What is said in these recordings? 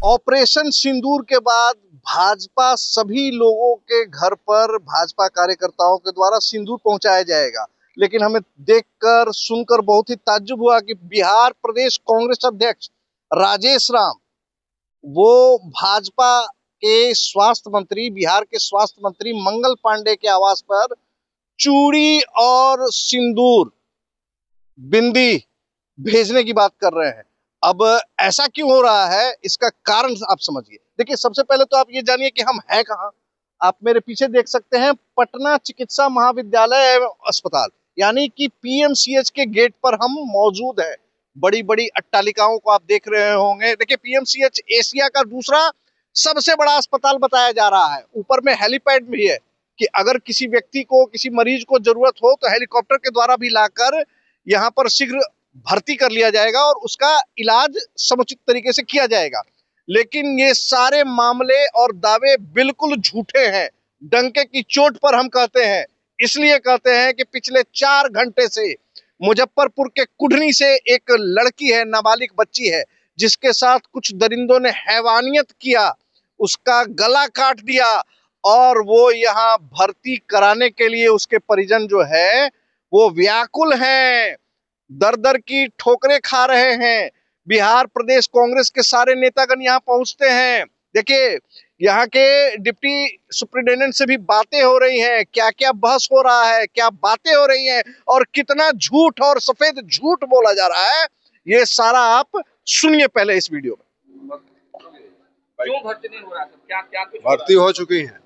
Operation सिंदूर के बाद भाजपा सभी लोगों के घर पर भाजपा कार्यकर्ताओं के द्वारा सिंदूर पहुंचाया जाएगा। लेकिन हमें देखकर सुनकर बहुत ही ताज्जुब हुआ कि बिहार प्रदेश कांग्रेस अध्यक्ष राजेश राम, वो भाजपा के स्वास्थ्य मंत्री, बिहार के स्वास्थ्य मंत्री मंगल पांडे के आवास पर चूड़ी और सिंदूर, बिंदी भेजने की बात कर रहे हैं। अब ऐसा क्यों हो रहा है, इसका कारण आप समझिए। देखिए, सबसे पहले तो आप ये जानिए कि हम हैं कहाँ। आप मेरे पीछे देख सकते हैं पटना चिकित्सा महाविद्यालय एवं अस्पताल, यानी कि पीएमसीएच के गेट पर हम मौजूद हैं। बड़ी बड़ी अट्टालिकाओं को आप देख रहे होंगे। देखिए, पीएमसीएच एशिया का दूसरा सबसे बड़ा अस्पताल बताया जा रहा है। ऊपर में हेलीपैड भी है कि अगर किसी व्यक्ति को, किसी मरीज को जरूरत हो तो हेलीकॉप्टर के द्वारा भी लाकर यहाँ पर शीघ्र भर्ती कर लिया जाएगा और उसका इलाज समुचित तरीके से किया जाएगा। लेकिन ये सारे मामले और दावे बिल्कुल झूठे हैं। डंके की चोट पर हम कहते हैं, इसलिए कहते हैं कि पिछले 4 घंटे से मुजफ्फरपुर के कुढ़नी से एक लड़की है, नाबालिग बच्ची है, जिसके साथ कुछ दरिंदों ने हैवानियत किया, उसका गला काट दिया और वो यहाँ भर्ती कराने के लिए उसके परिजन जो है वो व्याकुल हैं, दर दर की ठोकरें खा रहे हैं। बिहार प्रदेश कांग्रेस के सारे नेतागण यहाँ पहुंचते हैं। देखिए, यहाँ के डिप्टी सुप्रिंटेंडेंट से भी बातें हो रही हैं, क्या क्या बहस हो रहा है, क्या बातें हो रही हैं और कितना झूठ और सफेद झूठ बोला जा रहा है, ये सारा आप सुनिए पहले इस वीडियो में। क्यों भर्ती नहीं हो रहा है? क्या क्या कुछ भर्ती हो चुकी है।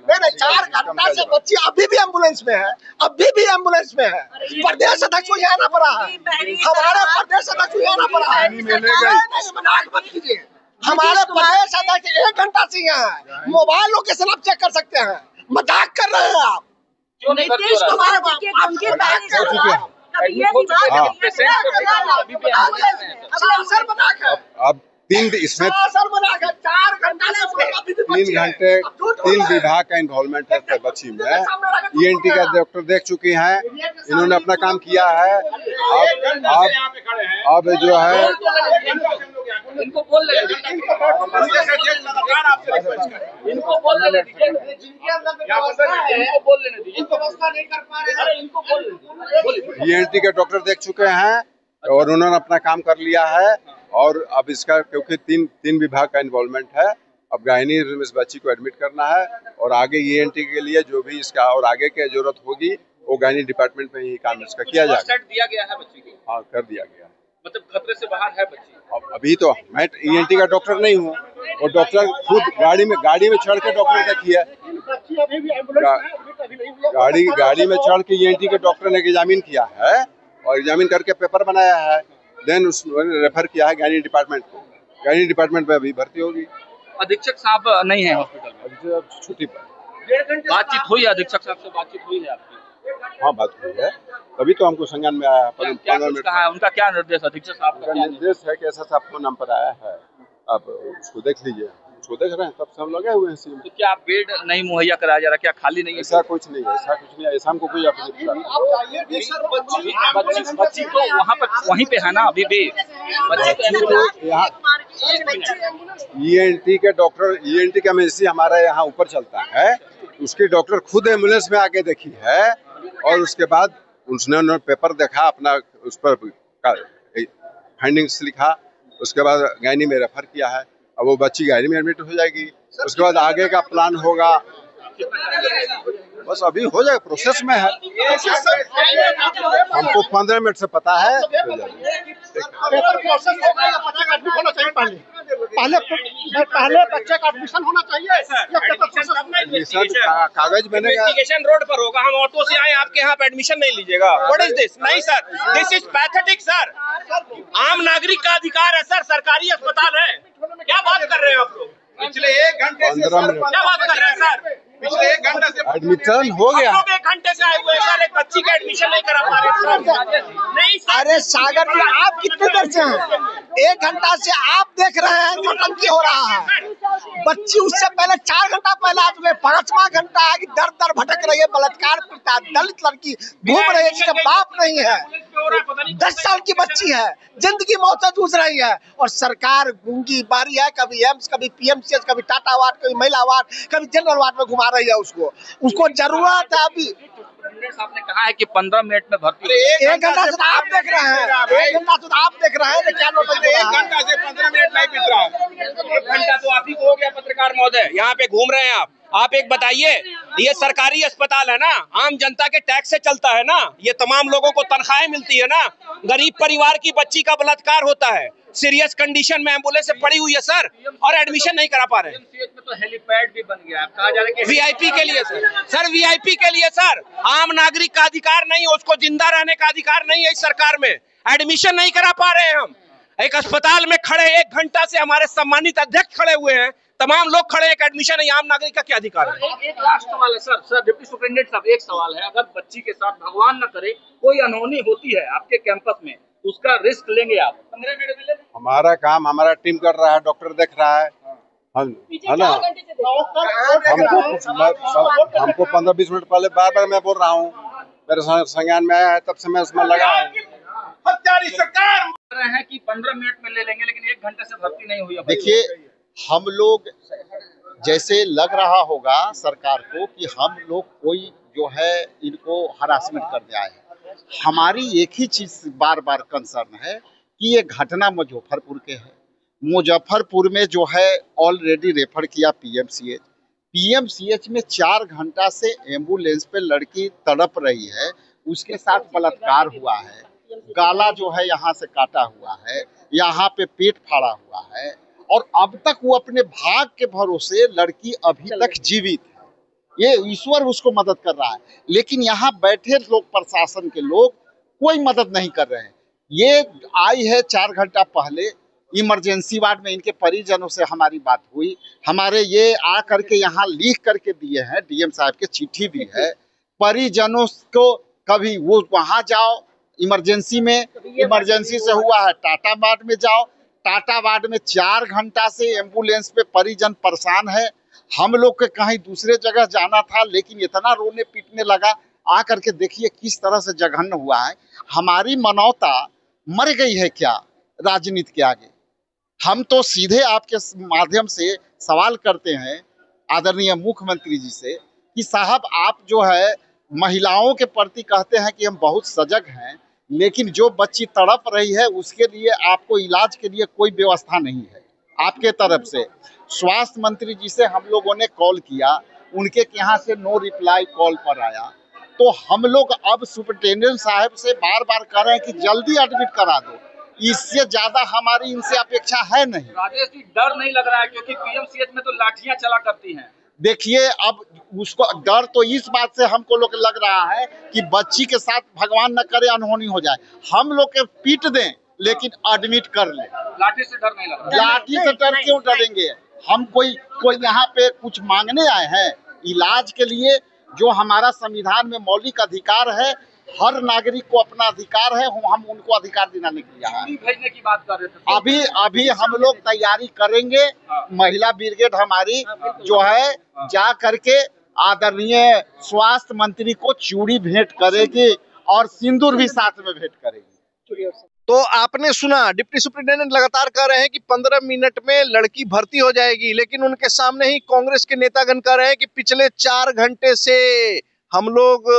मैंने 4 घंटा से बच्ची अभी भी एम्बुलेंस में है, अभी भी एम्बुलेंस में है। प्रदेश अध्यक्ष को यहाँ आना पड़ा है, हमारे प्रदेश अध्यक्ष को यहाँ आना पड़ा है। मजाक मत कीजिए, हमारे प्रदेश अध्यक्ष 1 घंटा से यहाँ है, मोबाइल लोकेशन आप चेक कर सकते हैं। मजाक कर रहे हैं आप। अब 3 इसमें 3 घंटे 3 विभाग का इन्वॉल्वमेंट है बच्ची में। ईएनटी का डॉक्टर देख चुकी हैं, इन्होंने अपना काम किया है। अब जो है इनको बोल ईएनटी के डॉक्टर देख चुके हैं और उन्होंने अपना काम कर लिया है। और अब इसका क्योंकि 3 विभाग का इन्वॉल्वमेंट है, अब गायनी में इस बच्ची को एडमिट करना है और आगे ईएनटी के लिए जो भी इसका और आगे की जरूरत होगी वो गायनी डिपार्टमेंट में ही काम इसका किया जाएगा। दिया गया है बच्ची को? हाँ, कर दिया गया। मतलब खतरे से बाहर है बच्ची? अब अभी तो मैं ईएनटी का डॉक्टर नहीं हूँ, और डॉक्टर खुद गाड़ी में चढ़ के डॉक्टर देखिए, गाड़ी में चढ़ के ईएनटी के डॉक्टर ने एग्जामिन किया है और एग्जामिन करके पेपर बनाया है, देन उसने रेफर किया है गायनी डिपार्टमेंट को। गायनी डिपार्टमेंट में अभी भर्ती होगी। अधीक्षक साहब नहीं है हॉस्पिटल में? छुट्टी पर। बातचीत हुई है अधीक्षक साहब से? बातचीत हुई है आपकी? हाँ, बात हुई है, तभी तो हमको संज्ञान में आया। क्या कुछ कहा है? उनका क्या निर्देश, अधीक्षक साहब का निर्देश है कि ऐसा सा फोन नंबर आया है, आप उसको देख लीजिए। उसको देख रहे हैं, तब से हम लगे हुए हैं। तो क्या बेड नहीं मुहैया कराया जा रहा? क्या खाली नहीं है? ऐसा कुछ नहीं है, ऐसा हमको कोई बच्ची तो वहाँ पर वहीं पे है ना अभी भी? यहाँ ईएनटी के डॉक्टर, ईएनटी का एमएससी हमारा यहाँ ऊपर चलता है, उसकी डॉक्टर खुद एम्बुलेंस में आके देखी है और उसके बाद उसने पेपर देखा, अपना उस पर फाइंडिंग्स लिखा, उसके बाद गायनी में रेफर किया है। अब वो बच्ची गायनी में एडमिट हो जाएगी, उसके बाद आगे का प्लान होगा। बस अभी हो जाएगा, प्रोसेस में है। हमको 15 मिनट से पता है। पहले बच्चे का एडमिशन होना चाहिए। एडमिशन कागज बनेगा, एजुकेशन रोड पर होगा। हम ऑटो से आए, आपके यहाँ पे एडमिशन नहीं लीजिएगा? What is this? नहीं sir, this is pathetic sir. आम नागरिक का अधिकार है सर, सरकारी अस्पताल है। क्या बात कर रहे हैं आप लोग? पिछले 1 घंटे से क्या बात कर रहे हैं सर? पिछले 1 घंटे से एडमिशन हो गया। 1 घंटे से आए हुए हैं सर, एक बच्ची का एडमिशन नहीं करा पा रहे। नहीं सर। अरे सागर जी, आप कितने देर से हैं? 1 घंटा से आप देख रहे हैं नौटंकी हो रहा है। बच्ची उससे पहले 4 घंटा पहले आ चुके, 5वां घंटा है कि दर दर भटक रही है, बलात्कार पीड़ित दलित लड़की घूम रही है जिसका बाप नहीं है। पे हो रहा है, पता नहीं 10 साल की बच्ची है, जिंदगी मौत से जूझ रही है, और सरकार गूंगी बारी है, कभी एम्स, कभी पीएमसीएच, कभी टाटा वार्ड, कभी महिला वार्ड, कभी जनरल वार्ड में घुमा रही है उसको जरूरत है अभी। आपने कहा है कि 15 मिनट में भर्ती। एक घंटा से आप देख रहे हैं, एक घंटा से आप देख रहे हैं, क्या नोटिस? 1 घंटा से 15 मिनट नहीं बीत रहा है। 1 घंटा तो आप ही को हो गया पत्रकार महोदय, यहाँ पे घूम रहे हैं आप एक बताइए, ये सरकारी अस्पताल है ना, आम जनता के टैक्स से चलता है ना, ये तमाम लोगों को तनख्वाहें मिलती है ना, गरीब परिवार की बच्ची का बलात्कार होता है, सीरियस कंडीशन में एम्बुलेंस से पड़ी हुई है सर, और एडमिशन नहीं करा पा रहे। में तो हेलीपैड भी बन गया है, कहा जा रहा है कि वीआईपी के लिए सर वीआईपी के लिए सर, आम नागरिक का अधिकार नहीं है, उसको जिंदा रहने का अधिकार नहीं है इस सरकार में, एडमिशन नहीं करा पा रहे हैं हम। एक अस्पताल में खड़े 1 घंटा से हमारे सम्मानित अध्यक्ष खड़े हुए हैं, तमाम लोग खड़े, एक एडमिशन है, आम नागरिक का क्या अधिकार है? एक लास्ट सवाल है सर डिप्टी सुपरिटेंडेंट साहब, एक सवाल है, अगर बच्ची के साथ भगवान न करे कोई अनहोनी होती है आपके कैंपस में, उसका रिस्क लेंगे आप? 15 मिनट में लेंगे? हमारा काम हमारा टीम कर रहा है, डॉक्टर देख रहा है ना। हमको 15-20 मिनट पहले बार मैं बोल रहा हूँ, मेरे संज्ञान में आया है, तब से मैं उसमें लगा है। सरकार रहे हैं कि 15 मिनट में ले लेंगे, लेकिन 1 घंटे से भर्ती नहीं हुई है। देखिए, हम लोग जैसे लग रहा होगा सरकार को कि हम लोग कोई जो है इनको हरासमेंट करने आए हैं। हमारी एक ही चीज बार बार कंसर्न है कि ये घटना मुजफ्फरपुर के है। मुजफ्फरपुर में जो है ऑलरेडी रेफर किया पीएमसीएच में 4 घंटा से एम्बुलेंस पे लड़की तड़प रही है, उसके साथ बलात्कार हुआ है, गाला जो है यहाँ से काटा हुआ है, यहाँ पे पेट फाड़ा हुआ है, और अब तक वो अपने भाग के भरोसे लड़की अभी तक जीवित है। ये ईश्वर उसको मदद कर रहा है, लेकिन यहाँ बैठे लोग, प्रशासन के लोग कोई मदद नहीं कर रहे हैं। ये आई है 4 घंटा पहले इमरजेंसी वार्ड में, इनके परिजनों से हमारी बात हुई, हमारे ये आ करके यहाँ लिख करके दिए हैं, डीएम साहब के चिट्ठी भी है, परिजनों को कभी वो वहाँ जाओ इमरजेंसी में, इमरजेंसी से हुआ है टाटा वार्ड में जाओ, टाटा वार्ड में 4 घंटा से एम्बुलेंस पे परिजन परेशान है। हम लोग के कहीं दूसरे जगह जाना था, लेकिन इतना रोने पीटने लगा, आ करके देखिए किस तरह से जघन्य हुआ है। हमारी मानवता मर गई है क्या राजनीति के आगे? हम तो सीधे आपके माध्यम से सवाल करते हैं आदरणीय मुख्यमंत्री जी से कि साहब, आप जो है महिलाओं के प्रति कहते हैं कि हम बहुत सजग हैं, लेकिन जो बच्ची तड़प रही है उसके लिए आपको इलाज के लिए कोई व्यवस्था नहीं है आपके तरफ से। स्वास्थ्य मंत्री जी से हम लोगों ने कॉल किया, उनके यहाँ से नो रिप्लाई कॉल पर आया, तो हम लोग अब सुपरिटेंडेंट साहब से बार बार कह रहे हैं कि जल्दी एडमिट करा दो, इससे ज्यादा हमारी इनसे अपेक्षा है नहीं। राजेश जी, डर नहीं लग रहा है क्योंकि पीएमसीएच में तो लाठियां चला करती हैं? देखिए, अब उसको डर तो इस बात से हमको लोग लग रहा है कि बच्ची के साथ भगवान न करे अनहोनी हो जाए, हम लोग के पीट दें लेकिन एडमिट कर ले। लाठी से डर नहीं लग रहा? लाठी से डर क्यों डरेंगे? हम कोई यहाँ पे कुछ मांगने आए हैं इलाज के लिए, जो हमारा संविधान में मौलिक अधिकार है, हर नागरिक को अपना अधिकार है, हम उनको अधिकार दिलाने के लिए आए। भेजने की बात कर रहे थे अभी हम लोग तैयारी करेंगे, महिला ब्रिगेड हमारी जो है जा करके आदरणीय स्वास्थ्य मंत्री को चूड़ी भेंट करेगी और सिंदूर भी साथ में भेंट करेगी। तो आपने सुना, डिप्टी सुपरिटेंडेंट लगातार कह रहे हैं कि 15 मिनट में लड़की भर्ती हो जाएगी, लेकिन उनके सामने ही कांग्रेस के नेतागण कह रहे हैं कि पिछले 4 घंटे से हम लोग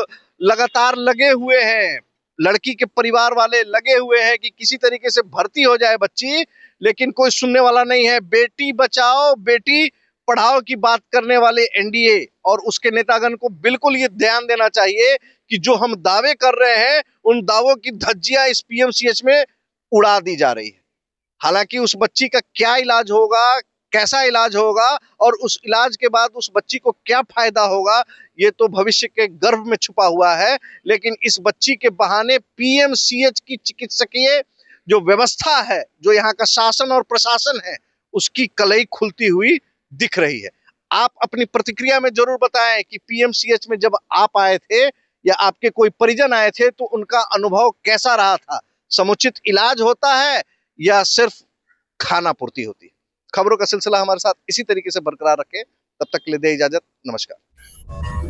लगातार लगे हुए हैं, लड़की के परिवार वाले लगे हुए हैं कि किसी तरीके से भर्ती हो जाए बच्ची, लेकिन कोई सुनने वाला नहीं है। बेटी बचाओ बेटी पढ़ाओ की बात करने वाले एनडीए और उसके नेतागण को बिल्कुल ये ध्यान देना चाहिए कि जो हम दावे कर रहे हैं उन दावों की धज्जियां इस पीएमसीएच में उड़ा दी जा रही है। हालांकि उस बच्ची का क्या इलाज होगा, कैसा इलाज होगा और उस इलाज के बाद उस बच्ची को क्या फायदा होगा, ये तो भविष्य के गर्भ में छुपा हुआ है। लेकिन इस बच्ची के बहाने पीएमसीएच की चिकित्सकीय जो व्यवस्था है, जो यहाँ का शासन और प्रशासन है, उसकी कलई खुलती हुई दिख रही है। आप अपनी प्रतिक्रिया में जरूर बताएं कि पीएमसीएच में जब आप आए थे या आपके कोई परिजन आए थे तो उनका अनुभव कैसा रहा था? समुचित इलाज होता है या सिर्फ खाना पूर्ति होती है? खबरों का सिलसिला हमारे साथ इसी तरीके से बरकरार रखें। तब तक के लिए दे इजाजत, नमस्कार।